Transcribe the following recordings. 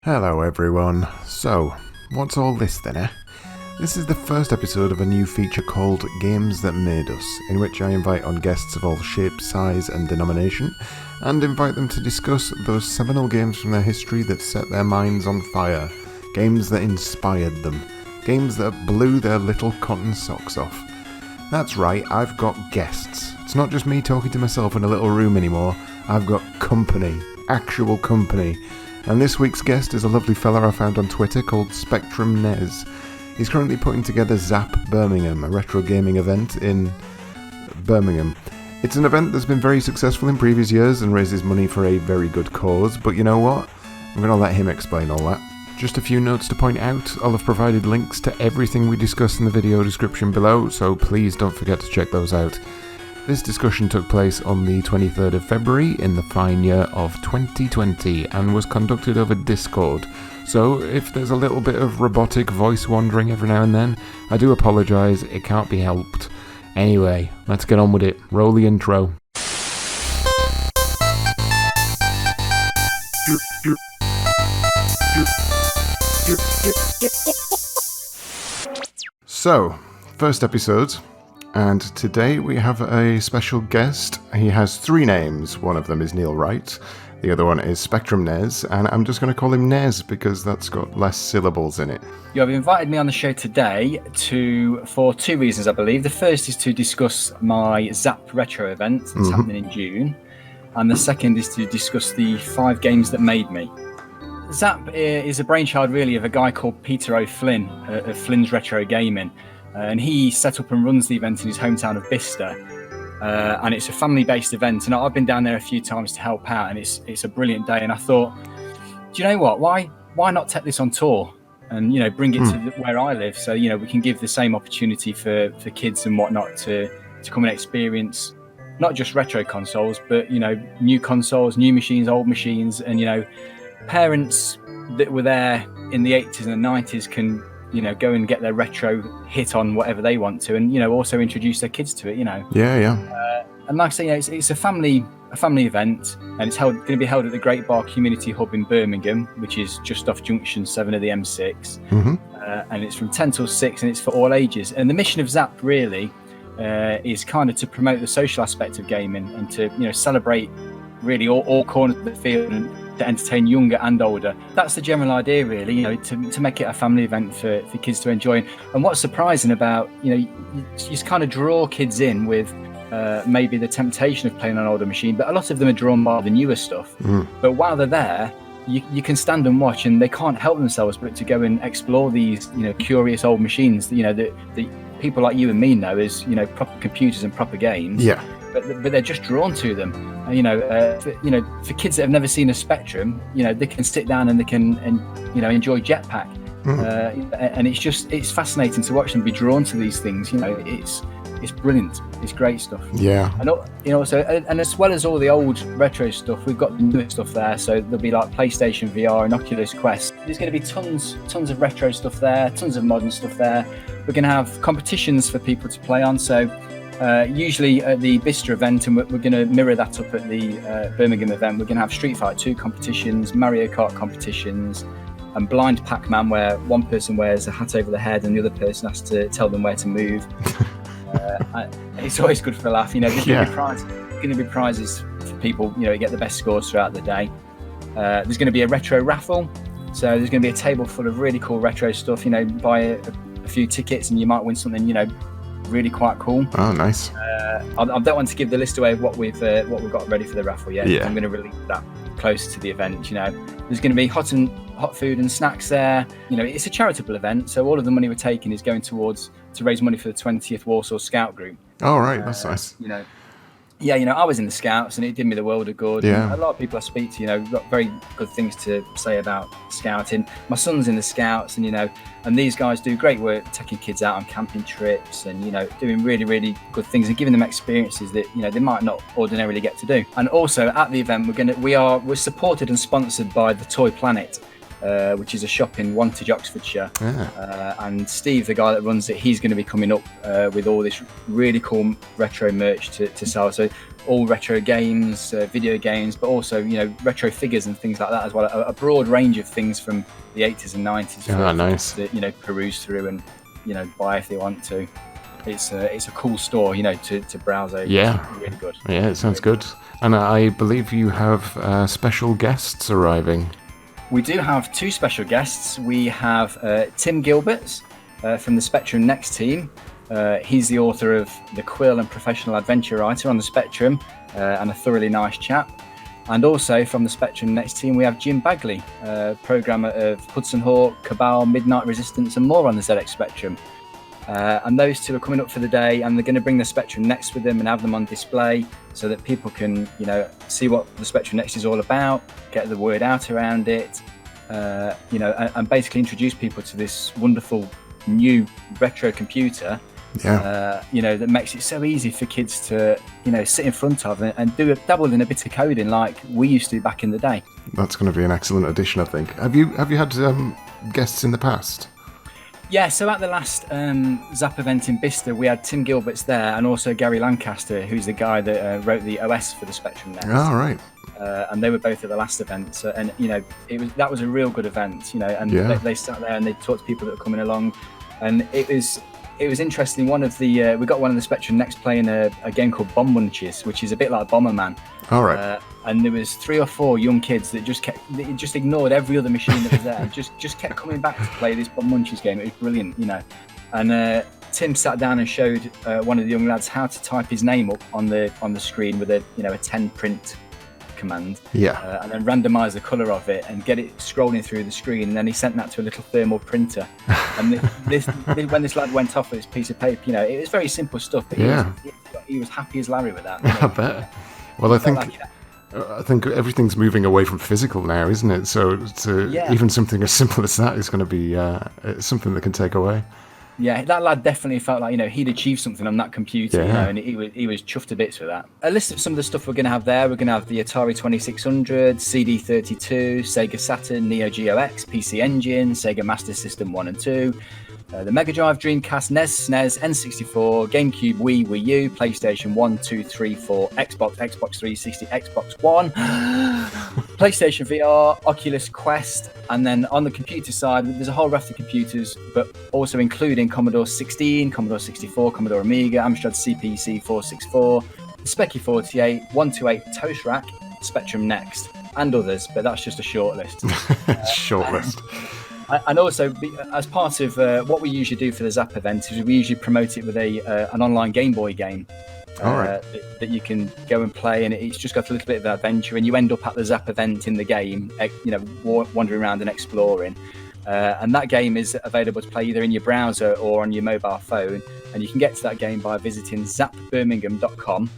Hello everyone. So, what's all this then, eh? This is the first episode of a new feature called Games That Made Us, in which I invite on guests of all shapes, size and denomination, and invite them to discuss those seminal games from their history that set their minds on fire, games that inspired them, games that blew their little cotton socks off. That's right, I've got guests. It's not just me talking to myself in a little room anymore, I've got company, actual company. And this week's guest is a lovely fella I found on Twitter called SpectrumNez. He's currently putting together ZZAP Birmingham, a retro gaming event in Birmingham. It's an event that's been very successful in previous years and raises money for a very good cause, but you know what? I'm going to let him explain all that. Just a few notes to point out. I'll have provided links to everything we discussed in the video description below, so please don't forget to check those out. This discussion took place on the 23rd of February in the fine year of 2020 and was conducted over Discord. So if there's a little bit of robotic voice wandering every now and then, I do apologise, it can't be helped. Anyway, let's get on with it. Roll the intro. So, first episode. And today we have a special guest. He has three names. One of them is Neil Wright. The other one is SpectrumNez. And I'm just going to call him Nez because that's got less syllables in it. You have invited me on the show today for two reasons, I believe. The first is to discuss my ZZAP retro event that's happening in June. And the second is to discuss the 5 games that made me. ZZAP is a brainchild really of a guy called Peter O'Flynn of Flynn's Retro Gaming. And he set up and runs the event in his hometown of Bicester, and it's a family-based event. And I've been down there a few times to help out, and it's a brilliant day. And I thought, do you know what? Why not take this on tour and bring it to where I live, so we can give the same opportunity for kids and whatnot to come and experience not just retro consoles, but new consoles, new machines, old machines, and parents that were there in the 80s and the 90s can go and get their retro hit on whatever they want to, and also introduce their kids to it. And like I say, it's a family event, and it's going to be held at the Great Bar Community Hub in Birmingham, which is just off Junction 7 of the M6. And it's from 10 till 6, and it's for all ages. And the mission of ZZAP really is kind of to promote the social aspect of gaming and to celebrate really all corners of the field and to entertain younger and older. That's the general idea really, to make it a family event for kids to enjoy. And what's surprising about, you just kind of draw kids in with maybe the temptation of playing on an older machine, but a lot of them are drawn by the newer stuff. But while they're there, you can stand and watch, and they can't help themselves but to go and explore these curious old machines that people like you and me know as proper computers and proper games. But they're just drawn to them. For kids that have never seen a Spectrum, they can sit down and they can enjoy Jetpack. And it's fascinating to watch them be drawn to these things. It's brilliant. It's great stuff. And as well as all the old retro stuff, we've got the newer stuff there. So there'll be like PlayStation VR and Oculus Quest. There's going to be tons of retro stuff there, tons of modern stuff there. We're going to have competitions for people to play on. So usually at the Bicester event, and we're going to mirror that up at the Birmingham event, we're going to have Street Fighter 2 competitions, Mario Kart competitions, and blind Pac-Man, where one person wears a hat over the head and the other person has to tell them where to move. It's always good for a laugh. There's going to be prizes for people who get the best scores throughout the day. There's going to be a retro raffle, so there's going to be a table full of really cool retro stuff. Buy a few tickets and you might win something really quite cool. Oh, nice. I don't want to give the list away of what we've got ready for the raffle yet. I'm going to release that closer to the event. There's going to be hot food and snacks there. It's a charitable event, so all of the money we're taking is going towards to raise money for the 20th Warsaw Scout Group. Oh, right, that's nice. I was in the Scouts and it did me the world of good. And a lot of people I speak to, got very good things to say about scouting. My son's in the Scouts, and these guys do great work taking kids out on camping trips and doing really, really good things and giving them experiences that they might not ordinarily get to do. And also at the event, we're supported and sponsored by the Toy Planet. Which is a shop in Wantage, Oxfordshire. And Steve, the guy that runs it, he's going to be coming up with all this really cool retro merch to sell. So all retro games, video games, but also retro figures and things like that as well. A broad range of things from the 80s and 90s. Nice. To, peruse through and buy if they want to. It's a cool store, to browse over. Yeah, it's really good. Yeah, it sounds good. And I believe you have special guests arriving. We do have 2 special guests. We have Tim Gilberts from the SpectrumNez team. He's the author of The Quill and Professional Adventure Writer on the Spectrum, and a thoroughly nice chap. And also from the SpectrumNez team, we have Jim Bagley, programmer of Hudson Hawk, Cabal, Midnight Resistance, and more on the ZX Spectrum. And those 2 are coming up for the day, and they're going to bring the SpectrumNez with them and have them on display so that people can, see what the SpectrumNez is all about, get the word out around it, and basically introduce people to this wonderful new retro computer. That makes it so easy for kids to, sit in front of and dabble in a bit of coding like we used to back in the day. That's going to be an excellent addition, I think. Have you had guests in the past? Yeah, so at the last ZZAP event in Bicester, we had Tim Gilberts there, and also Gary Lancaster, who's the guy that wrote the OS for the SpectrumNez. Oh, right. And they were both at the last event, so, and that was a real good event, and they sat there and they talked to people that were coming along, and it was interesting. we got one of the SpectrumNez playing a game called Bomb Munchies, which is a bit like Bomberman. All right. And there was 3 or 4 young kids that just ignored every other machine that was there, and just kept coming back to play this Bomb Munchies game. It was brilliant, And Tim sat down and showed one of the young lads how to type his name up on the screen with a 10 print command. Yeah. And then randomise the colour of it and get it scrolling through the screen. And then he sent that to a little thermal printer. And when this lad went off with his piece of paper, it was very simple stuff. But he was happy as Larry with that. I bet. Well, I think everything's moving away from physical now, isn't it? So even something as simple as that is going to be something that can take away. Yeah, that lad definitely felt like he'd achieved something on that computer, and he was chuffed to bits with that. A list of some of the stuff we're going to have there. We're going to have the Atari 2600, CD32, Sega Saturn, Neo Geo X, PC Engine, Sega Master System 1 and 2, the Mega Drive, Dreamcast, NES, SNES, N64, GameCube, Wii, Wii U, PlayStation 1, 2, 3, 4, Xbox, Xbox 360, Xbox One, PlayStation VR, Oculus Quest, and then on the computer side, there's a whole raft of computers, but also including Commodore 16, Commodore 64, Commodore Amiga, Amstrad CPC 464, Speccy 48, 128 Toast Rack, SpectrumNez, and others, but that's just a short list. Short list. And also, as part of what we usually do for the ZZAP event, is we usually promote it with an online Game Boy game that you can go and play, and it's just got a little bit of adventure, and you end up at the ZZAP event in the game, wandering around and exploring. And that game is available to play either in your browser or on your mobile phone, and you can get to that game by visiting zapbirmingham.com.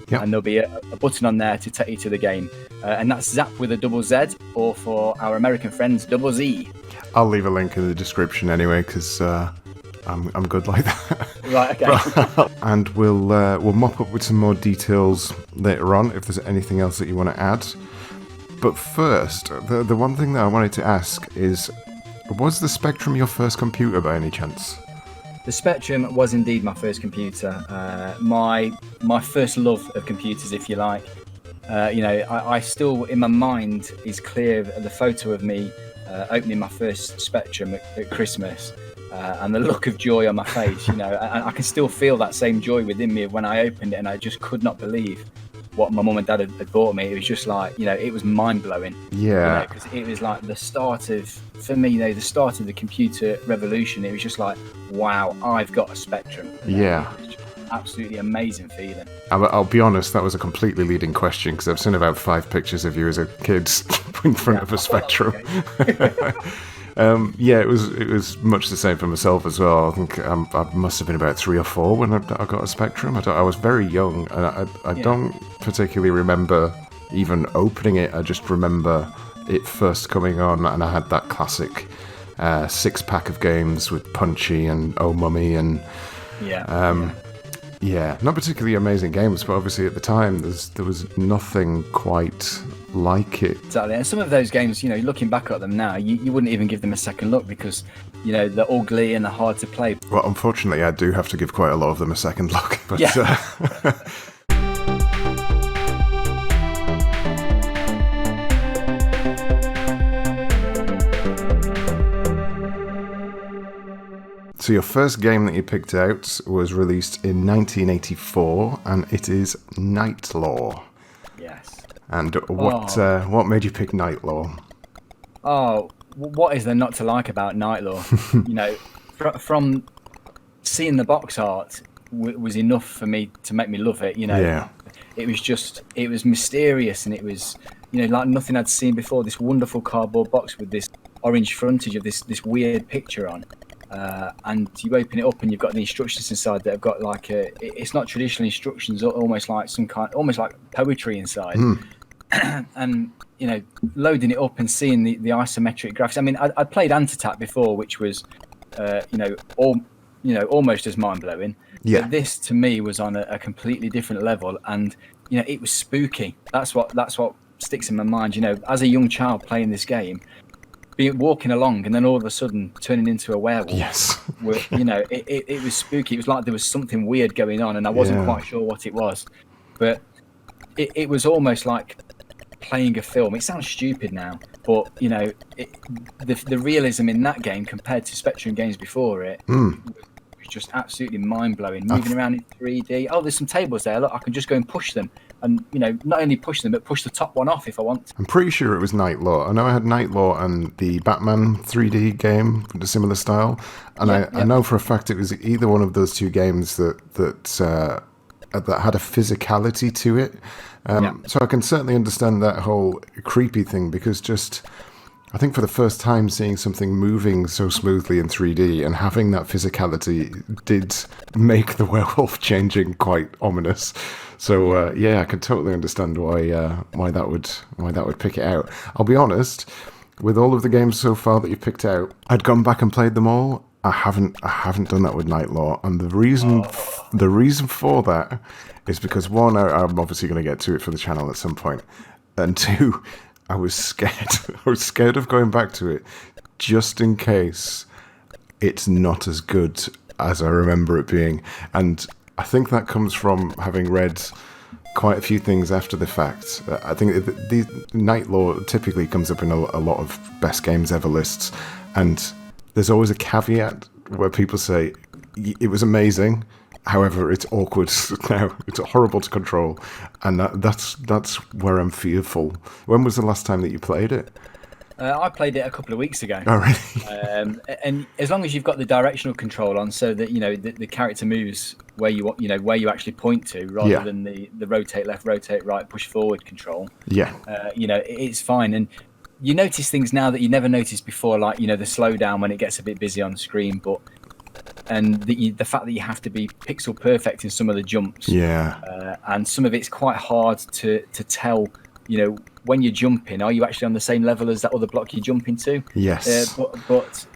Yep. And there'll be a button on there to take you to the game, and that's ZZAP with a double Z, or for our American friends, double Z. I'll leave a link in the description anyway, because I'm good like that. Right, okay. And we'll mop up with some more details later on if there's anything else that you want to add. But first, the one thing that I wanted to ask is, was the Spectrum your first computer by any chance? The Spectrum was indeed my first computer. My first love of computers, if you like. I still, in my mind, is clear the photo of me opening my first Spectrum at Christmas, and the look of joy on my face. I can still feel that same joy within me when I opened it, and I just could not believe what my mum and dad had bought me. It was just like, it was mind-blowing. Yeah. Because it was like the start of, for me, the start of the computer revolution. It was just like, wow, I've got a Spectrum. Yeah. It was just absolutely amazing feeling. I'll be honest, that was a completely leading question, because I've seen about 5 pictures of you as a kid in front of a Spectrum. It was much the same for myself as well. I think I must have been about 3 or 4 when I got a Spectrum. I was very young, and I don't particularly remember even opening it. I just remember it first coming on, and I had that classic 6-pack of games with Punchy and Oh Mummy and not particularly amazing games, but obviously at the time there was nothing quite like it. Exactly, and some of those games, looking back at them now, you wouldn't even give them a second look, because they're ugly and they're hard to play. Well, unfortunately, I do have to give quite a lot of them a second look. But So your first game that you picked out was released in 1984, and it is Night Law. Yes. And what made you pick Night Law? Oh, what is there not to like about Night Law? From seeing the box art was enough for me to make me love it. Yeah. It was mysterious, and it was, like nothing I'd seen before. This wonderful cardboard box with this orange frontage of this weird picture on, and you open it up and you've got the instructions inside that have got like it's not traditional instructions, almost like almost like poetry inside. And loading it up and seeing the isometric graphics. I mean, I played Anti-Tap before, which was almost as mind-blowing. Yeah. But this to me was on a completely different level, and it was spooky. That's what sticks in my mind. As a young child playing this game, walking along and then all of a sudden turning into a werewolf. Yes. It was spooky. It was like there was something weird going on, and I wasn't quite sure what it was. But it was almost like playing a film. It sounds stupid now, but the realism in that game compared to Spectrum games before it was just absolutely mind-blowing. Moving around in 3D. Oh, there's some tables there. Look, I can just go and push them, and not only push them but push the top one off if I want to. I'm pretty sure it was Night Law. I know I had Night Law and the Batman 3D game with a similar style, and I know for a fact it was either one of those two games that had a physicality to it. So I can certainly understand that whole creepy thing, because I think for the first time seeing something moving so smoothly in 3D and having that physicality did make the werewolf changing quite ominous. So I can totally understand why that would pick it out. I'll be honest, with all of the games so far that you picked out, I'd gone back and played them all. I haven't done that with Night Law, and the reason for that is because, one, I'm obviously going to get to it for the channel at some point, and two, I was scared. I was scared of going back to it, just in case it's not as good as I remember it being. And I think that comes from having read quite a few things after the fact. I think the Night Law typically comes up in a lot of best games ever lists, and there's always a caveat where people say it was amazing, however it's awkward now, it's horrible to control, and that's where I'm fearful. When was the last time that you played it? I played it a couple of weeks ago. Oh, really? And as long as you've got the directional control on, so that the character moves where you want, where you actually point to, rather than the rotate left, rotate right, push forward control. It's fine. And you notice things now that you never noticed before, like the slowdown when it gets a bit busy on the screen, and the fact that you have to be pixel perfect in some of the jumps. And some of it's quite hard to tell. When you're jumping, are you actually on the same level as that other block you're jumping to? Yes. But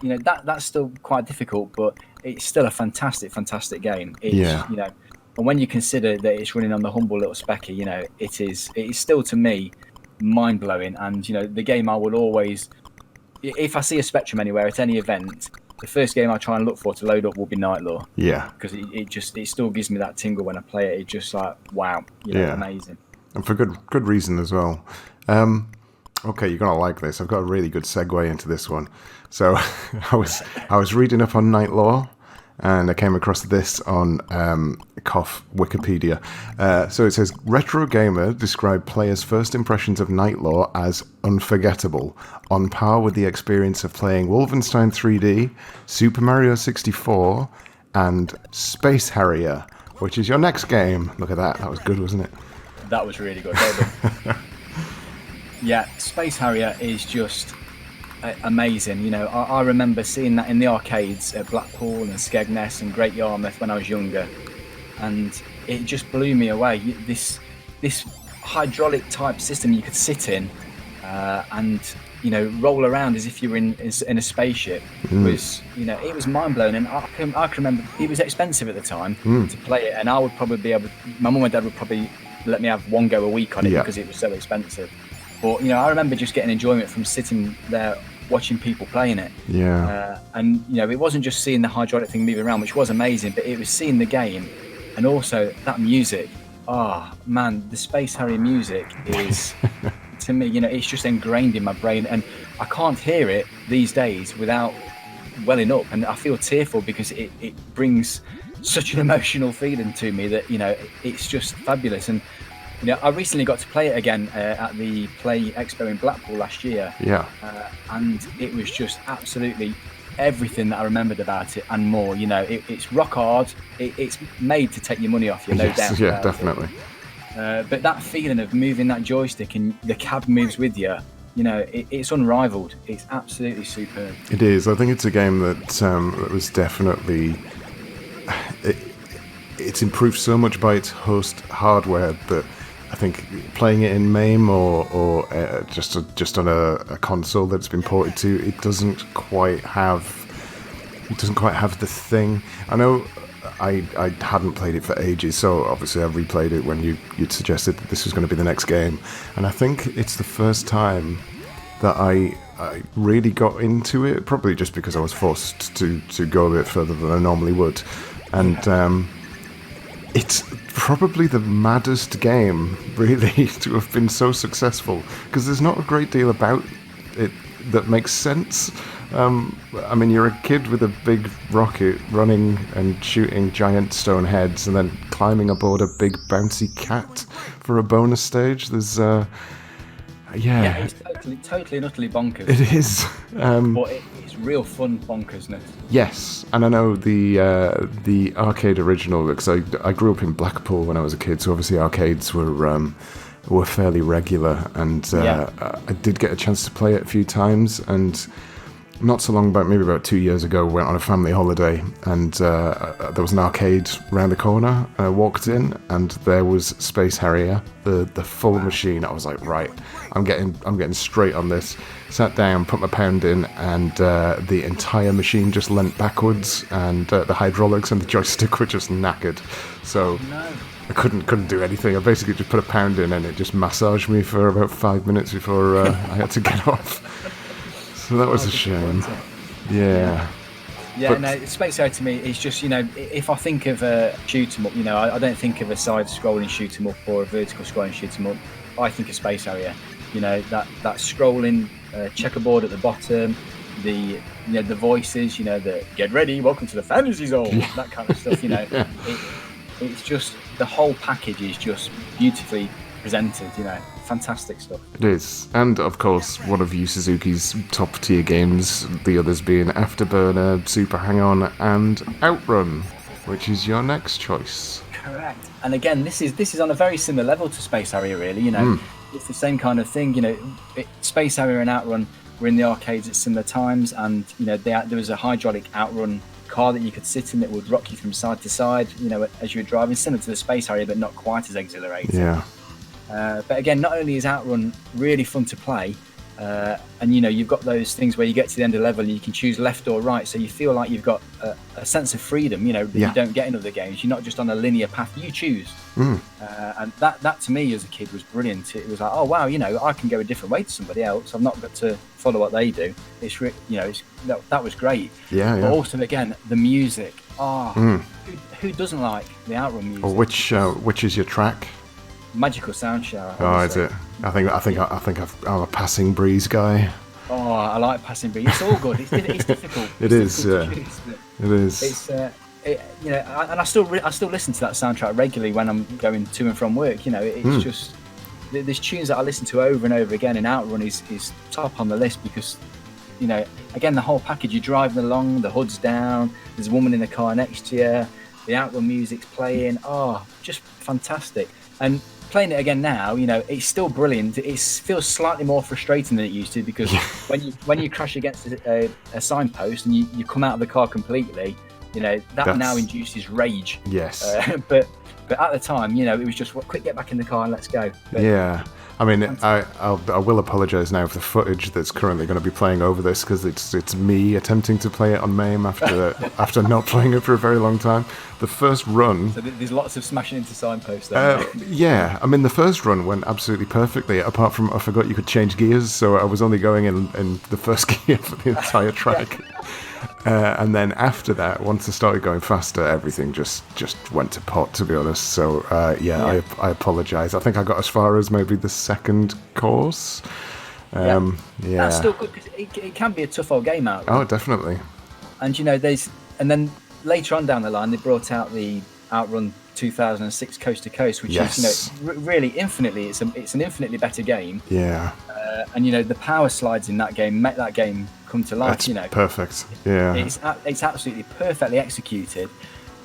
that's still quite difficult. But it's still a fantastic game. And when you consider that it's running on the humble little Specky, it is still to me mind blowing. And the game I will always, if I see a Spectrum anywhere at any event, the first game I try and look for to load up will be Night Law. Because it still gives me that tingle when I play it. It's just like, wow, amazing. And for good reason as well. Okay, you're gonna like this. I've got a really good segue into this one. So I was reading up on Night Law, and I came across this on Cough Wikipedia. So it says, Retro Gamer described players' first impressions of Night Law as unforgettable, on par with the experience of playing Wolfenstein 3D, Super Mario 64, and Space Harrier, which is your next game. Look at that. That was good, wasn't it? That was really good. Well done. Yeah, Space Harrier is just amazing. I remember seeing that in the arcades at Blackpool and Skegness and Great Yarmouth when I was younger, and it just blew me away. This hydraulic type system you could sit in and roll around as if you were in a spaceship was it was mind blowing. And I can remember it was expensive at the time to play it, and I would probably be able. My mum and dad would probably let me have one go a week on it because it was so expensive. But I remember just getting enjoyment from sitting there watching people playing it. And it wasn't just seeing the hydraulic thing moving around, which was amazing, but it was seeing the game and also that music. Oh man, the Space Harrier music is to me, it's just ingrained in my brain, and I can't hear it these days without welling up, and I feel tearful because it brings such an emotional feeling to me that, you know, it's just fabulous. And you know, I recently got to play it again at the Play Expo in Blackpool last year. Yeah. And it was just absolutely everything that I remembered about it and more. You know, it's rock hard. It's made to take your money off you, no doubt. Yeah, definitely. But that feeling of moving that joystick and the cab moves with you, you know, it's unrivaled. It's absolutely superb. It is. I think it's a game that was definitely... It's improved so much by its host hardware that I think playing it in MAME or just on a console that's been ported to, it doesn't quite have the thing. I know I hadn't played it for ages, so obviously I replayed it when you'd suggested that this was going to be the next game, and I think it's the first time that I really got into it, probably just because I was forced to go a bit further than I normally would, and it's probably the maddest game, really, to have been so successful, because there's not a great deal about it that makes sense. I mean, you're a kid with a big rocket running and shooting giant stone heads and then climbing aboard a big bouncy cat for a bonus stage. There's, Yeah, it's totally and utterly bonkers. It is. But it's real fun bonkersness. Yes, and I know the arcade original, because I grew up in Blackpool when I was a kid, so obviously arcades were fairly regular, and I did get a chance to play it a few times, and not so long, maybe about 2 years ago, we went on a family holiday, and there was an arcade around the corner, and I walked in, and there was Space Harrier, the full machine. I was like, right, I'm getting straight on this. Sat down, put my pound in, and the entire machine just leant backwards, and the hydraulics and the joystick were just knackered. So I couldn't do anything. I basically just put a pound in, and it just massaged me for about 5 minutes before I had to get off. So that was a shame. Yeah. Yeah, but no, Space Harrier to me is just, you know, if I think of a shoot 'em up, you know, I don't think of a side-scrolling shoot 'em up or a vertical scrolling shoot 'em up. I think of Space Harrier. You know, that scrolling checkerboard at the bottom, the voices, you know, the get ready, welcome to the fantasy zone, that kind of stuff. You know, it's just the whole package is just beautifully presented. You know, fantastic stuff. It is, and of course, one of Yu Suzuki's top tier games. The others being Afterburner, Super Hang-On, and Outrun, which is your next choice. Correct. And again, this is on a very similar level to Space Harrier, really. You know, it's the same kind of thing. You know, Space Harrier and Outrun were in the arcades at similar times, and you know, there was a hydraulic Outrun car that you could sit in that would rock you from side to side. You know, as you were driving, similar to the Space Harrier, but not quite as exhilarating. Yeah. But again, not only is Outrun really fun to play, and you know, you've got those things where you get to the end of the level and you can choose left or right, so you feel like you've got a sense of freedom, you know, that you don't get in other games. You're not just on a linear path, you choose. And that to me as a kid was brilliant. It was like, oh wow, you know, I can go a different way to somebody else. I've not got to follow what they do. It's you know, that was great. But also again, the music. Who doesn't like the Outrun music? Or which is your track? Magical Sound Shower. Oh, is it? I think I'm a Passing Breeze guy. Oh, I like Passing Breeze. It's all good. It's difficult. It is. Yeah. It is. It's you know, and I still listen to that soundtrack regularly when I'm going to and from work. You know, it's just there's tunes that I listen to over and over again, and Outrun is top on the list because, you know, again, the whole package. You're driving along, the hood's down, there's a woman in the car next to you, the Outrun music's playing. Oh, just fantastic. And playing it again now, you know, it's still brilliant. It feels slightly more frustrating than it used to because when you crash against a signpost and you come out of the car completely, you know, that's now induces rage. Yes. But at the time, you know, it was just quick, get back in the car and let's go. But, yeah. I mean, I will apologise now for the footage that's currently going to be playing over this because it's me attempting to play it on MAME after not playing it for a very long time. The first run... So there's lots of smashing into signposts there. Yeah, I mean, the first run went absolutely perfectly, apart from I forgot you could change gears, so I was only going in the first gear for the entire track. And then after that, once I started going faster, everything just went to pot, to be honest. So, I apologise. I think I got as far as maybe the second course. That's still good, because it can be a tough old game out. Oh, definitely. And then later on down the line, they brought out the Outrun 2006 Coast to Coast, which is really infinitely. It's an infinitely better game. Yeah. And the power slides in that game make that game come to life. That's perfect. Yeah. It's absolutely perfectly executed,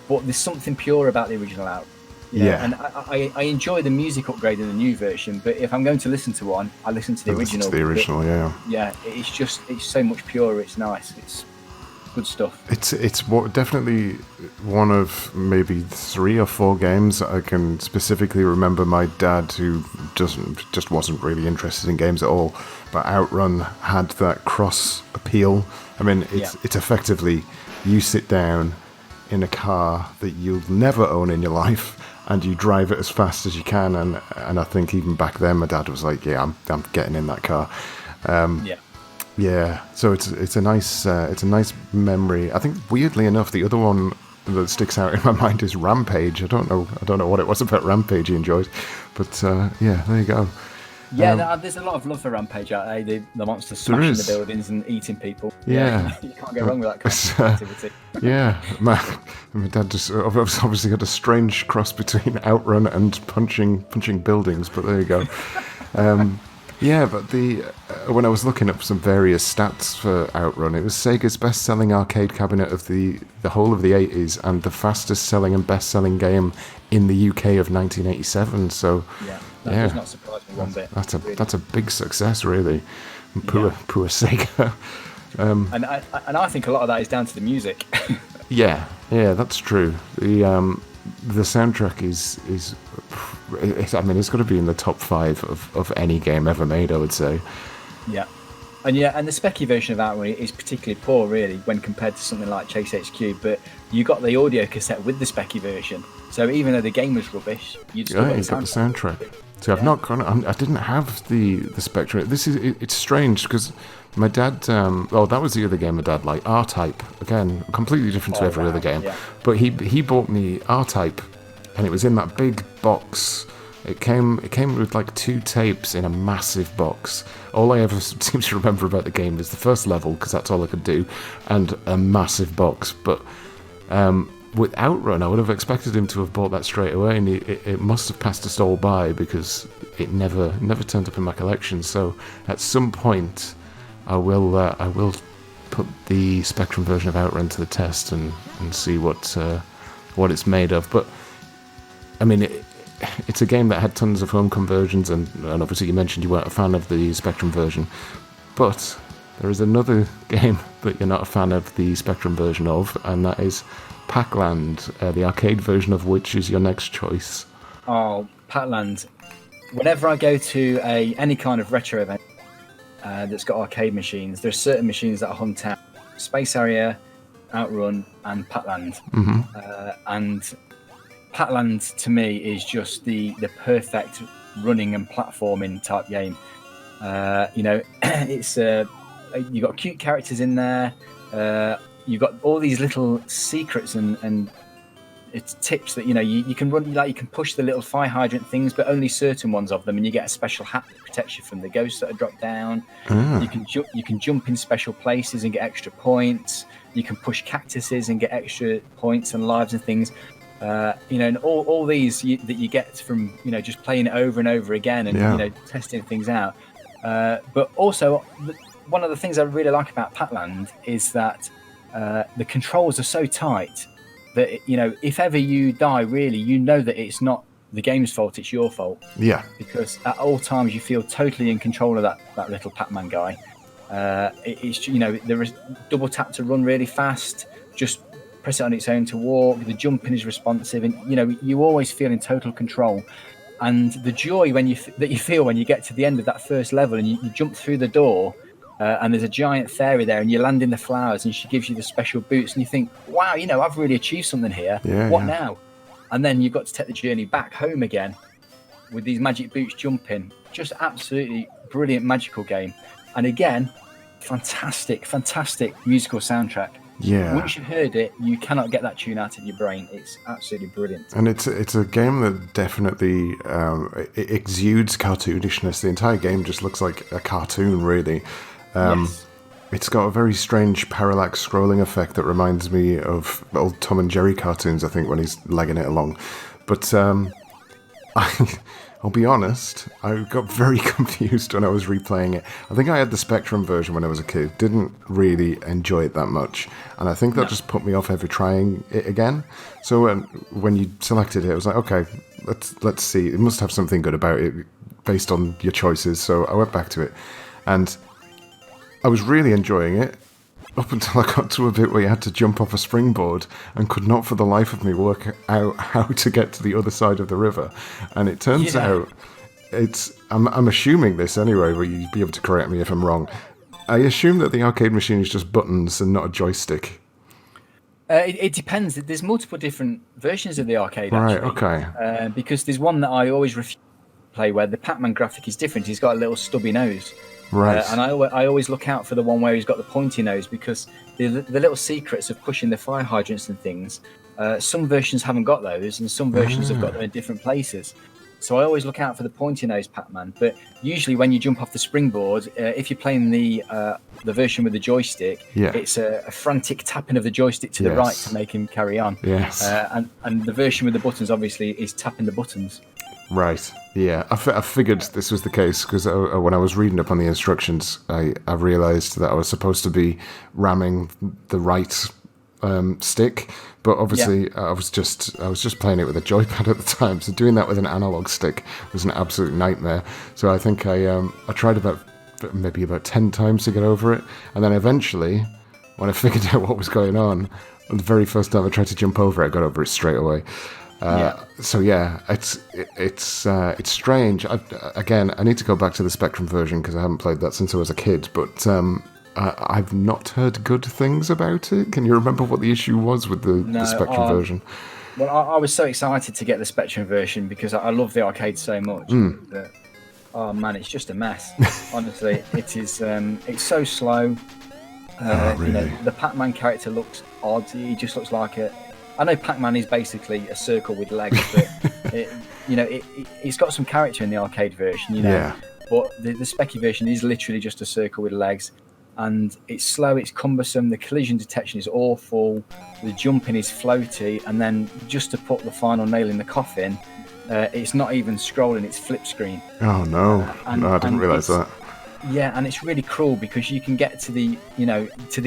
but there's something pure about the original Outrun. And I enjoy the music upgrade in the new version, but if I'm going to listen to one, I listen to the original. Yeah, it's so much purer. It's nice. It's good stuff. It's definitely one of maybe 3 or 4 games that I can specifically remember my dad, who just wasn't really interested in games at all, but Outrun had that cross appeal. I mean, it's effectively you sit down in a car that you'll never own in your life, and you drive it as fast as you can. And I think even back then, my dad was like, "Yeah, I'm getting in that car." Yeah. So it's a nice memory. I think weirdly enough, the other one that sticks out in my mind is Rampage. I don't know what it was about Rampage he enjoyed, but there you go. Yeah, there's a lot of love for Rampage out there. The monsters smashing the buildings and eating people. Yeah. You can't go wrong with that kind of activity. Yeah, my dad just obviously got a strange cross between Outrun and punching buildings, but there you go. But when I was looking up some various stats for Outrun, it was Sega's best-selling arcade cabinet of the whole of the 80s and the fastest-selling and best-selling game in the UK of 1987. So that does not surprise me one bit. That's a big success, really. Poor Sega. And I think a lot of that is down to the music. yeah, that's true. The soundtrack is it's got to be in the top 5 of any game ever made, I would say. Yeah. And the specky version of Outrun is particularly poor, really, when compared to something like Chase HQ. But you got the audio cassette with the specky version, so even though the game was rubbish, you got the soundtrack. So I've not gone. I didn't have the Spectrum. It's strange because my dad. That was the other game my dad liked. R-Type, again, completely different to every other game. Yeah. But he bought me R-Type, and it was in that big box. It came with like 2 tapes in a massive box. All I ever seem to remember about the game is the first level, because that's all I could do, and a massive box. But with Outrun, I would have expected him to have bought that straight away, and it must have passed us all by because it never turned up in my collection. So at some point, I will put the Spectrum version of Outrun to the test and see what it's made of. But I mean, it's a game that had tons of home conversions, and obviously you mentioned you weren't a fan of the Spectrum version, but there is another game that you're not a fan of the Spectrum version of, and that is Pac-land, the arcade version of which is your next choice. Oh, Pac-land. Whenever I go to any kind of retro event that's got arcade machines, there are certain machines that I hunt out. Space Harrier, Outrun, and Pac-land. Mm-hmm. And Pac-land to me is just the perfect running and platforming type game. It's you got cute characters in there. You've got all these little secrets and it's tips that you can run. You can push the little fire hydrant things, but only certain ones of them, and you get a special hat that protects you from the ghosts that are dropped down. You can jump in special places and get extra points. You can push cactuses and get extra points and lives and things. And all these that you get from just playing it over and over again and testing things out. But also, one of the things I really like about Pac-land is that the controls are so tight that if ever you die, really, that it's not the game's fault, it's your fault. Yeah. Because at all times you feel totally in control of that little Pac-Man guy. It's there is double tap to run really fast. Just press it on its own to walk. The jumping is responsive, and you always feel in total control. And the joy that you feel when you get to the end of that first level and you jump through the door, and there's a giant fairy there, and you land in the flowers, and she gives you the special boots, and you think, wow, I've really achieved something here. What now? And then you've got to take the journey back home again with these magic boots jumping. Just absolutely brilliant, magical game. And again, fantastic musical soundtrack. Yeah. Once you've heard it, you cannot get that tune out of your brain. It's absolutely brilliant. And it's a game that definitely it exudes cartoonishness. The entire game just looks like a cartoon, really. Yes. It's got a very strange parallax scrolling effect that reminds me of old Tom and Jerry cartoons, I think, when he's legging it along. But I'll be honest, I got very confused when I was replaying it. I think I had the Spectrum version when I was a kid, didn't really enjoy it that much, and I think that just put me off ever trying it again. So when you selected it, I was like, okay, let's see. It must have something good about it based on your choices. So I went back to it, and I was really enjoying it up until I got to a bit where you had to jump off a springboard and could not for the life of me work out how to get to the other side of the river. And it turns out, I'm assuming this anyway, but you'd be able to correct me if I'm wrong. I assume that the arcade machine is just buttons and not a joystick. It depends. There's multiple different versions of the arcade, actually. Right, okay. Because there's one that I always refuse to play where the Pac-Man graphic is different. He's got a little stubby nose. Right. And I always look out for the one where he's got the pointy nose, because the little secrets of pushing the fire hydrants and things, some versions haven't got those, and some versions have got them in different places. So I always look out for the pointy nose Pac-Man. But usually when you jump off the springboard, if you're playing the version with the joystick, it's a frantic tapping of the joystick to the right to make him carry on. Yes. And the version with the buttons, obviously, is tapping the buttons. Right, yeah. I figured this was the case because when I was reading up on the instructions, I realised that I was supposed to be ramming the right stick, but obviously I was just playing it with a joypad at the time, so doing that with an analog stick was an absolute nightmare. So I think I tried maybe about 10 times to get over it, and then eventually, when I figured out what was going on, the very first time I tried to jump over it, I got over it straight away. So yeah, it's strange. I need to go back to the Spectrum version because I haven't played that since I was a kid. But I've not heard good things about it. Can you remember what the issue was with the Spectrum version? Well, I was so excited to get the Spectrum version because I love the arcade so much. That, oh man, it's just a mess. Honestly, it is. It's so slow. Really? You know, the Pac-Man character looks odd. He just looks like I know Pac-Man is basically a circle with legs, but it's got some character in the arcade version, But the Specky version is literally just a circle with legs, and it's slow, it's cumbersome, the collision detection is awful, the jumping is floaty, and then just to put the final nail in the coffin, it's not even scrolling, it's flip screen. Oh no, no, I didn't realise that. Yeah, and it's really cruel because you can get to the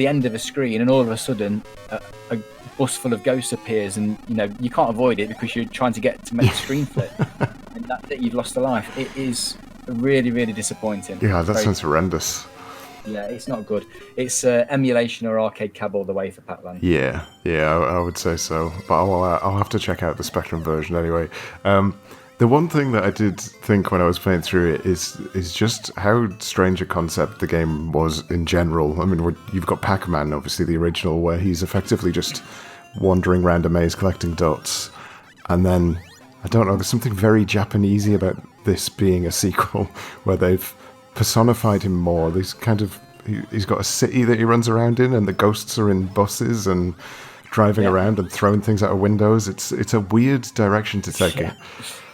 end of a screen, and all of a sudden a bus full of ghosts appears, and you can't avoid it because you're trying to get to make the screen flip, and that's it. You've lost a life. It is really, really disappointing. Yeah, that sounds horrendous. Yeah, it's not good. It's emulation or arcade cab all the way for Pac-land. Yeah, I would say so. But I'll have to check out the Spectrum version anyway. The one thing that I did think when I was playing through it is just how strange a concept the game was in general. I mean, you've got Pac-Man, obviously the original, where he's effectively just wandering around a maze collecting dots. And then, I don't know, there's something very Japanesey about this being a sequel, where they've personified him more. He's got a city that he runs around in, and the ghosts are in buses and driving around and throwing things out of windows. It's a weird direction to take it.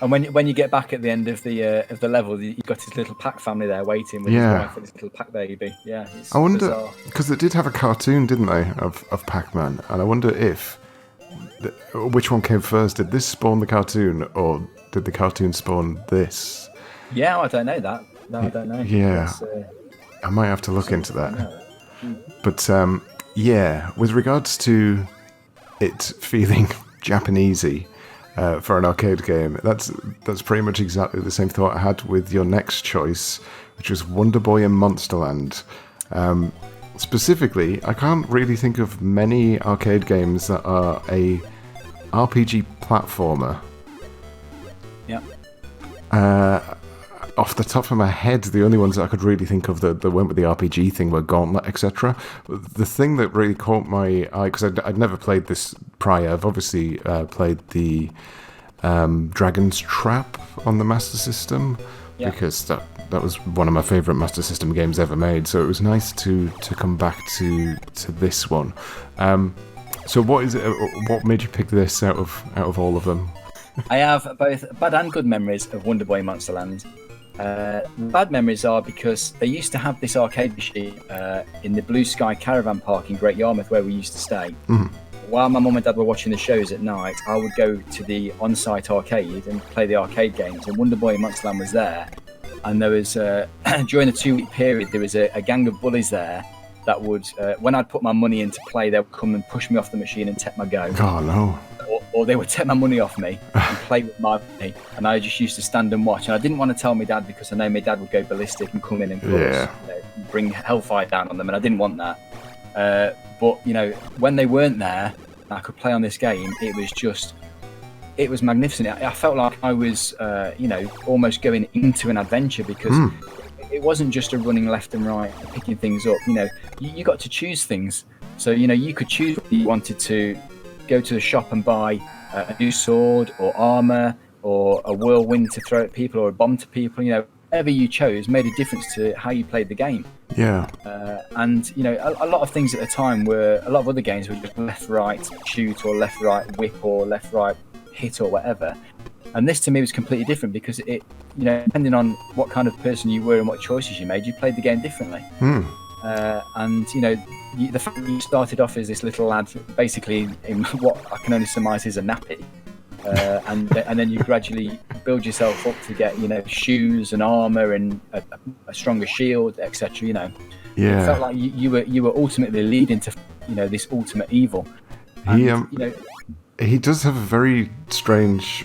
And when you get back at the end of the level, you've got his little Pac family there waiting with his wife and his little Pac baby. Yeah, it's I wonder, bizarre. because they did have a cartoon, didn't they, of Pac-Man? And I wonder which one came first? Did this spawn the cartoon, or did the cartoon spawn this? Yeah, I don't know that. No, I don't know. Yeah, I might have to look into that. But with regards to it feeling Japanesey for an arcade game, that's pretty much exactly the same thought I had with your next choice, which was Wonder Boy and Monsterland. Specifically, I can't really think of many arcade games that are a RPG platformer. Yeah. Off the top of my head, the only ones that I could really think of that went with the RPG thing were Gauntlet, etc. The thing that really caught my eye, because I'd never played this prior, I've obviously played the Dragon's Trap on the Master System, because that was one of my favourite Master System games ever made, so it was nice to come back to this one. So what is it? What made you pick this out of all of them? I have both bad and good memories of Wonder Boy Monsterland. Bad memories are because they used to have this arcade machine in the Blue Sky Caravan Park in Great Yarmouth where we used to stay. While my mum and dad were watching the shows at night, I would go to the on-site arcade and play the arcade games, and Wonder Boy in Monsterland was there. And there was, during the 2-week period, there was a gang of bullies there that would, when I'd put my money into play, they would come and push me off the machine and take my go. Oh, no. Or they would take my money off me and play with my money, and I just used to stand and watch. And I didn't want to tell my dad because I know my dad would go ballistic and come in and bring hellfire down on them, and I didn't want that. But when they weren't there, I could play on this game. It was magnificent. I felt like I was, almost going into an adventure because it wasn't just a running left and right, picking things up. You got to choose things. So you could choose if you wanted to go to the shop and buy a new sword or armor or a whirlwind to throw at people or a bomb to people. Whatever you chose made a difference to how you played the game. Yeah. And a lot of things at the time a lot of other games were just left right shoot or left right whip or left right hit or whatever. And this to me was completely different because it depending on what kind of person you were and what choices you made, you played the game differently. And the fact that you started off as this little lad, basically in what I can only surmise is a nappy, and then you gradually build yourself up to get shoes and armor and a stronger shield, etc. It felt like you were ultimately leading to this ultimate evil. And, he does have a very strange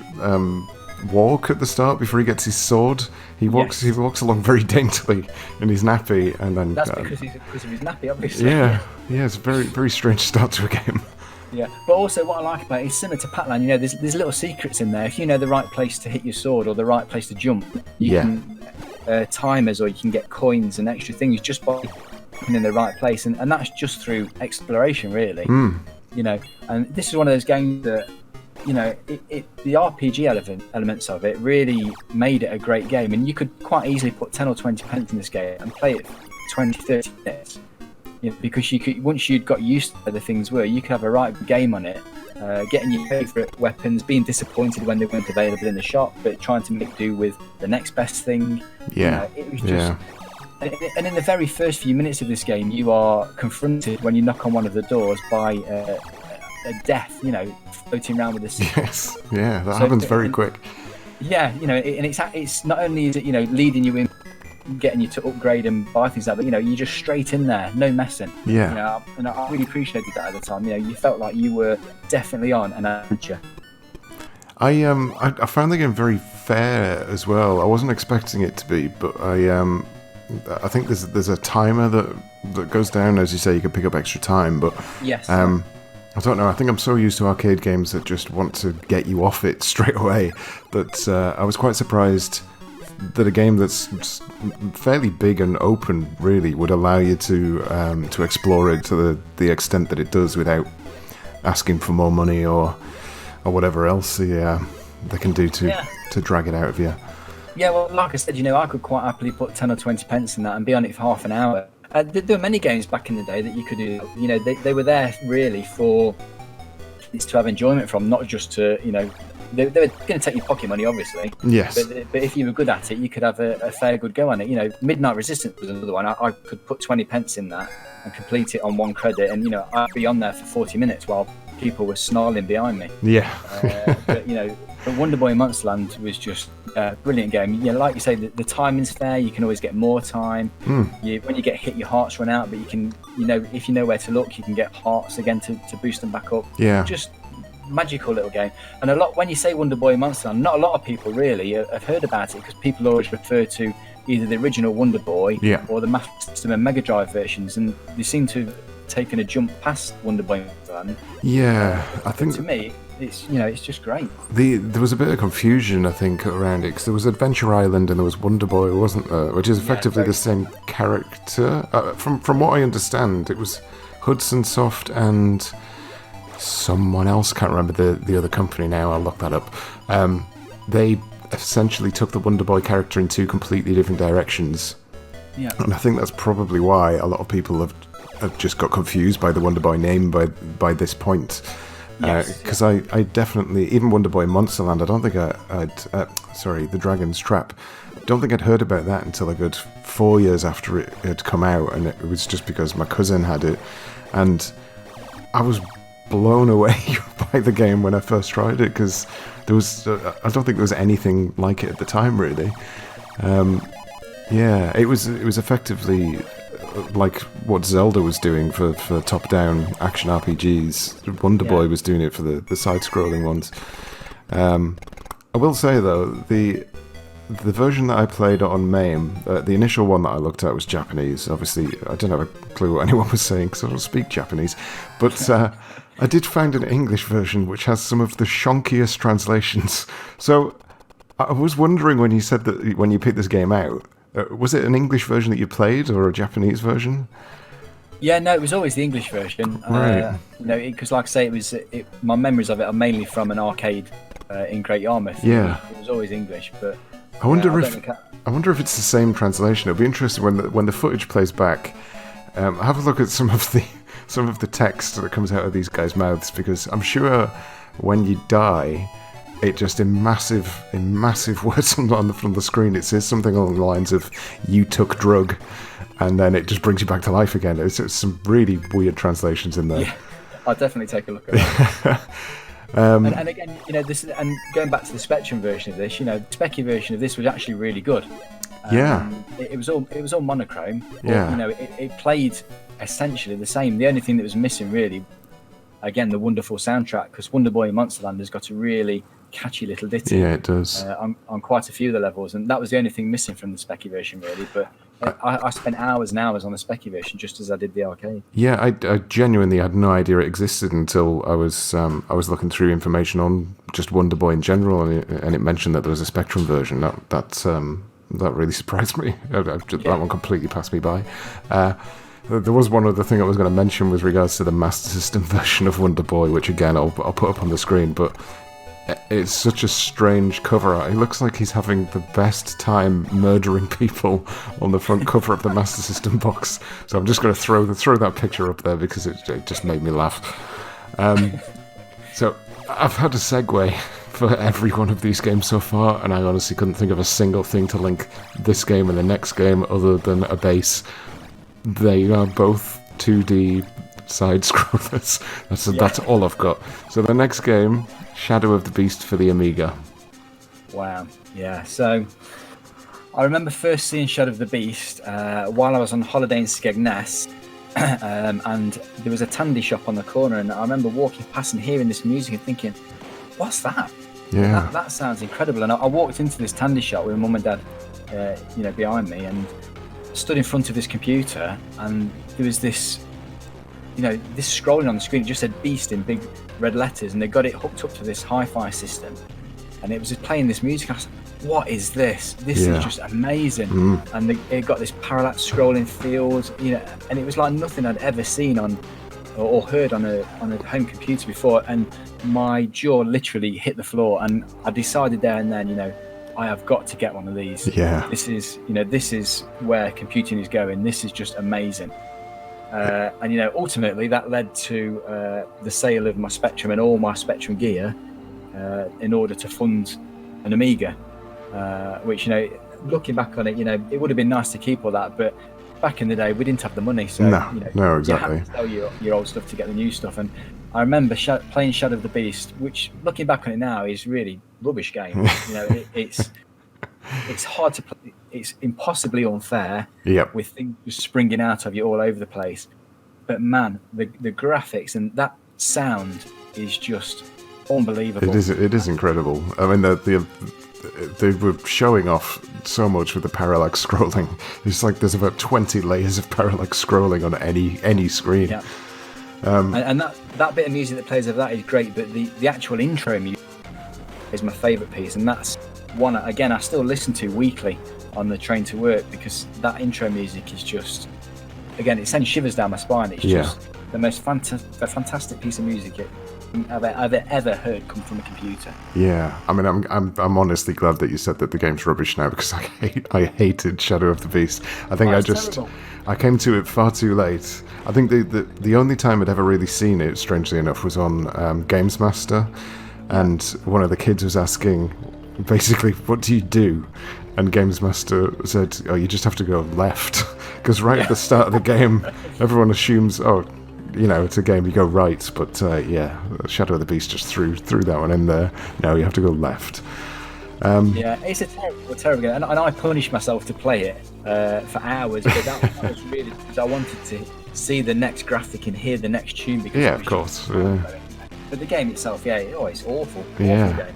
walk at the start before he gets his sword. He walks along very daintily in his nappy, and then that's because of his nappy, obviously. It's a very, very strange start to a game. Yeah, but also what I like about it is similar to Pac-land. There's little secrets in there. If you know the right place to hit your sword or the right place to jump, you can timers, or you can get coins and extra things just by being in the right place, and that's just through exploration, really. And this is one of those games that the RPG elements of it really made it a great game, and you could quite easily put 10 or 20 pence in this game and play it for 20-30 minutes. Because you could, once you'd got used to where the things were, you could have a right game on it, getting your favourite weapons, being disappointed when they weren't available in the shop, but trying to make do with the next best thing. It was just. And in the very first few minutes of this game, you are confronted when you knock on one of the doors by a death, floating around with a stick. Yes, that happens very quick. Yeah, and it's not only is it leading you in, getting you to upgrade and buy things like that, you're just straight in there, no messing. Yeah. And I really appreciated that at the time. You felt like you were definitely on an adventure. I found the game very fair as well. I wasn't expecting it to be, but I think there's a timer that goes down, as you say. You can pick up extra time, but yes. I don't know. I think I'm so used to arcade games that just want to get you off it straight away that I was quite surprised that a game that's fairly big and open really would allow you to explore it to the extent that it does without asking for more money or whatever else they can do to drag it out of you. Yeah, well, like I said, I could quite happily put 10 or 20 pence in that and be on it for half an hour. There were many games back in the day that you could do. They were there really for kids to have enjoyment from, not just to, they were going to take your pocket money, obviously. Yes. But if you were good at it, you could have a fair good go on it. Midnight Resistance was another one. I could put 20 pence in that and complete it on one credit, and I'd be on there for 40 minutes while people were snarling behind me. Yeah. But Wonder Boy in Monsterland was just a brilliant game. Like you say, the timing's fair. You can always get more time. When you get hit, your hearts run out, but you can, if you know where to look, you can get hearts again to boost them back up. Yeah. Just magical little game. And when you say Wonder Boy in Monsterland, not a lot of people really have heard about it, because people always refer to either the original Wonder Boy or the Master System and Mega Drive versions, and they seem to have taken a jump past Wonder Boy in Monsterland. Yeah, I think to me, it's just great. There was a bit of confusion, I think, around it, because there was Adventure Island and there was Wonder Boy, wasn't there? Which is effectively the same character. From what I understand, it was Hudson Soft and someone else. Can't remember the other company now. I'll look that up. They essentially took the Wonder Boy character in two completely different directions. Yeah. And I think that's probably why a lot of people have just got confused by the Wonder Boy name by this point. Yes. Because I definitely, even Wonder Boy Monsterland, I don't think The Dragon's Trap, I don't think I'd heard about that until a good 4 years after it had come out, and it was just because my cousin had it, and I was blown away by the game when I first tried it, because there was, I don't think there was anything like it at the time, really. Yeah, it was effectively like what Zelda was doing for top-down action RPGs. Wonder Boy was doing it for the side-scrolling ones. I will say, though, the version that I played on MAME, the initial one that I looked at was Japanese. Obviously, I didn't have a clue what anyone was saying because I don't speak Japanese. But I did find an English version which has some of the shonkiest translations. So I was wondering when you said that when you picked this game out, was it an English version that you played or a Japanese version? Yeah, no, it was always the English version. Right. Because like I say, my memories of it are mainly from an arcade in Great Yarmouth. Yeah. It was always English, but I wonder if it's the same translation. It'll be interesting when the footage plays back. Have a look at some of the text that comes out of these guys' mouths, because I'm sure when you die, it just in massive words from the screen, it says something along the lines of "you took drug," and then it just brings you back to life again. It's some really weird translations in there. Yeah, I'll definitely take a look at that. And again, and going back to the Spectrum version of this, the Specky version of this was actually really good. It was all monochrome. Yeah. It played essentially the same. The only thing that was missing, really, again, the wonderful soundtrack, because Wonder Boy Monsterland has got a really catchy little ditty. Yeah, it does. On quite a few of the levels, and that was the only thing missing from the Specky version, really. But I spent hours and hours on the Specky version, just as I did the arcade. Yeah, I genuinely had no idea it existed until I was looking through information on just Wonder Boy in general, and it mentioned that there was a Spectrum version. That really surprised me. That one completely passed me by. There was one other thing I was going to mention with regards to the Master System version of Wonder Boy, which again I'll put up on the screen, but it's such a strange cover art. It looks like he's having the best time murdering people on the front cover of the Master System box. So I'm just going to throw that picture up there because it just made me laugh. So I've had a segue for every one of these games so far, and I honestly couldn't think of a single thing to link this game and the next game other than a base. They are both 2D side-scrollers. That's all I've got. So the next game, Shadow of the Beast for the Amiga. Wow. Yeah. So I remember first seeing Shadow of the Beast while I was on holiday in Skegness, and there was a tandy shop on the corner, and I remember walking past and hearing this music and thinking, "What's that? Yeah. That sounds incredible." And I walked into this tandy shop with Mum and Dad, behind me, and stood in front of this computer, and there was this scrolling on the screen. It just said Beast in big red letters, and they got it hooked up to this hi-fi system, and it was just playing this music. I was like, what is this? This is just amazing. And it got this parallax scrolling field, and it was like nothing I'd ever seen on or heard on a home computer before, and my jaw literally hit the floor, and I decided there and then, I have got to get one of these. Yeah. This is where computing is going. This is just amazing. And ultimately that led to the sale of my Spectrum and all my Spectrum gear in order to fund an Amiga, which looking back on it, it would have been nice to keep all that, but back in the day we didn't have the money, so no, exactly. You had to sell your old stuff to get the new stuff. And I remember playing Shadow of the Beast, which looking back on it now is really rubbish game. It's hard to play. It's impossibly unfair. Yep. With things just springing out of you all over the place. But man, the graphics and that sound is just unbelievable. It is incredible. I mean, they were showing off so much with the parallax scrolling. It's like there's about 20 layers of parallax scrolling on any screen. Yeah. And that bit of music that plays over that is great, but the actual intro music is my favourite piece, and that's one again I still listen to weekly on the train to work, because that intro music is just, again, it sends shivers down my spine. It's just the most fantastic piece of music I've ever heard come from a computer. Yeah, I mean, I'm honestly glad that you said that the game's rubbish now, because I hated Shadow of the Beast. I think I came to it far too late. I think the only time I'd ever really seen it, strangely enough, was on Games Master, and one of the kids was asking, basically, what do you do? And Games Master said, oh, you just have to go left, because right at the start of the game, everyone assumes, oh, it's a game, you go right, but Shadow of the Beast just threw that one in there. No, you have to go left. It's a terrible game, and I punished myself to play it for hours, but that was really because I wanted to see the next graphic and hear the next tune. Because of course. But the game itself, it's awful. Yeah. Awful game.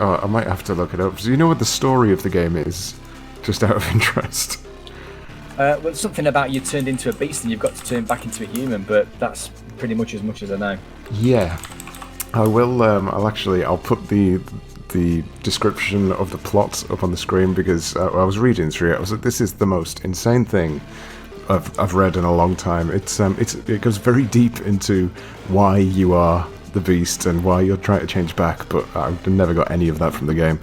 I might have to look it up. Do you know what the story of the game is? Just out of interest. Well, something about you turned into a beast and you've got to turn back into a human, but that's pretty much as I know. Yeah, I will. I'll put the description of the plot up on the screen, because I was reading through it. I was like, this is the most insane thing I've read in a long time. It goes very deep into why you are the beast and why you're trying to change back, but I've never got any of that from the game.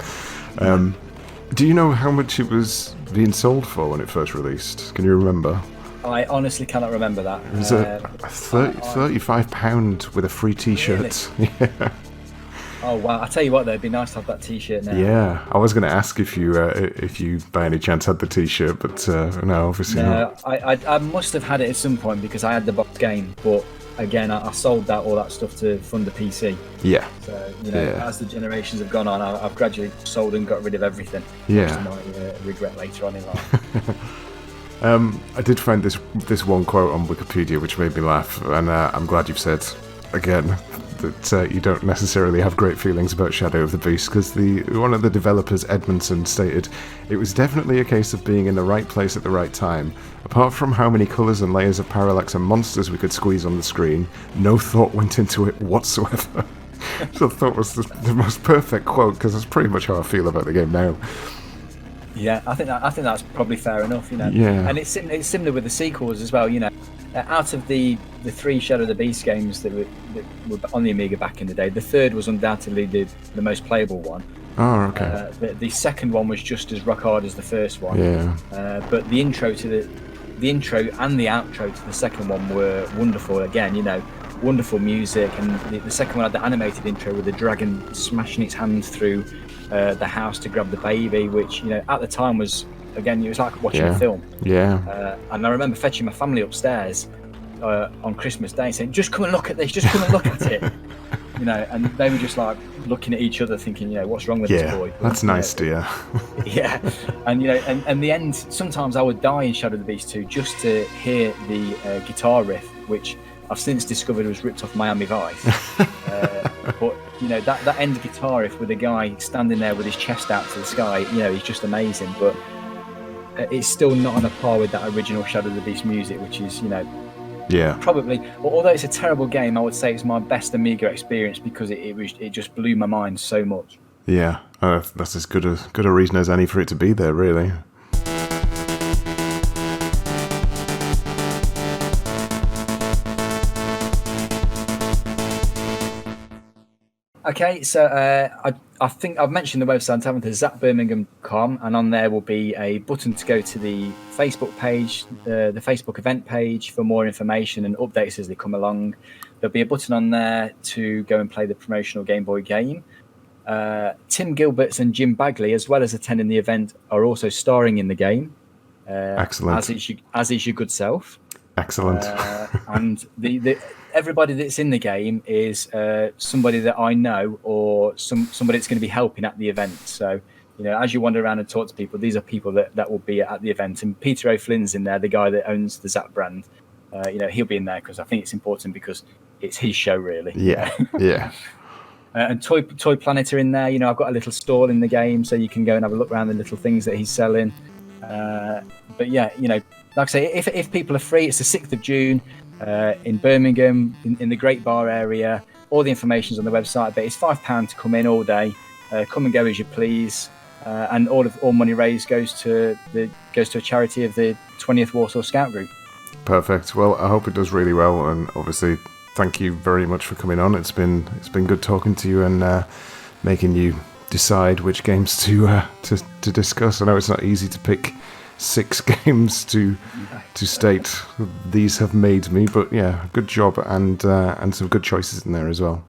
Do you know how much it was being sold for when it first released? Can you remember? I honestly cannot remember that. It was £35 with a free T-shirt. Really? Yeah. Oh wow! I tell you what, though, it'd be nice to have that T-shirt now. Yeah, I was going to ask if you by any chance had the T-shirt, but no, obviously not. I must have had it at some point because I had the box game, but again, I sold all that stuff to fund the PC. Yeah. So as the generations have gone on, I've gradually sold and got rid of everything. Yeah. Which I might regret later on in life. I did find this one quote on Wikipedia which made me laugh, and I'm glad you've said again that you don't necessarily have great feelings about Shadow of the Beast, because one of the developers, Edmondson, stated, "It was definitely a case of being in the right place at the right time. Apart from how many colours and layers of parallax and monsters we could squeeze on the screen, no thought went into it whatsoever." Which I thought was the most perfect quote, because that's pretty much how I feel about the game now. Yeah, I think that's probably fair enough, Yeah. And it's similar with the sequels as well, Out of the three Shadow of the Beast games that were on the Amiga back in the day, the third was undoubtedly the most playable one. Oh, okay. The second one was just as rock hard as the first one. Yeah. But the intro and the outro to the second one were wonderful. Again, wonderful music, and the second one had the animated intro with the dragon smashing its hands through the house to grab the baby, which at the time was, again, it was like watching a film. Yeah. And I remember fetching my family upstairs on Christmas Day saying, just come and look at this, just come and look at it. And they were just like looking at each other thinking, what's wrong with this boy? That's nice, dear. Yeah. And and the end, sometimes I would die in Shadow of the Beast 2 just to hear the guitar riff, which I've since discovered was ripped off Miami Vice. But that end guitar riff with a guy standing there with his chest out to the sky, he's just amazing. But it's still not on a par with that original Shadow of the Beast music, which is probably, although it's a terrible game, I would say it's my best Amiga experience, because it just blew my mind so much. Yeah, that's as good a reason as any for it to be there, really. Okay, so I think I've mentioned the website, haven't I? ZZAPBirmingham.com, and on there will be a button to go to the Facebook page, the Facebook event page, for more information and updates as they come along. There'll be a button on there to go and play the promotional Game Boy game. Tim Gilberts and Jim Bagley, as well as attending the event, are also starring in the game. Excellent. As is your good self. Excellent. And everybody that's in the game is somebody that I know, or somebody that's going to be helping at the event. So, as you wander around and talk to people, these are people that will be at the event. And Peter O'Flynn's in there, the guy that owns the ZZAP brand. He'll be in there because I think it's important, because it's his show, really. Yeah, yeah. And Toy Planet are in there. I've got a little stall in the game, so you can go and have a look around the little things that he's selling. But yeah, like I say, if people are free, it's the 6th of June in Birmingham, in the Great Bar area. All the information's on the website, but it's £5 to come in all day. Come and go as you please, and all money raised goes to a charity of the 20th Warsaw Scout Group. Perfect. Well, I hope it does really well, and obviously, thank you very much for coming on. It's been good talking to you and making you decide which games to discuss. I know it's not easy to pick 6 games to state these have made me, but yeah, good job, and some good choices in there as well.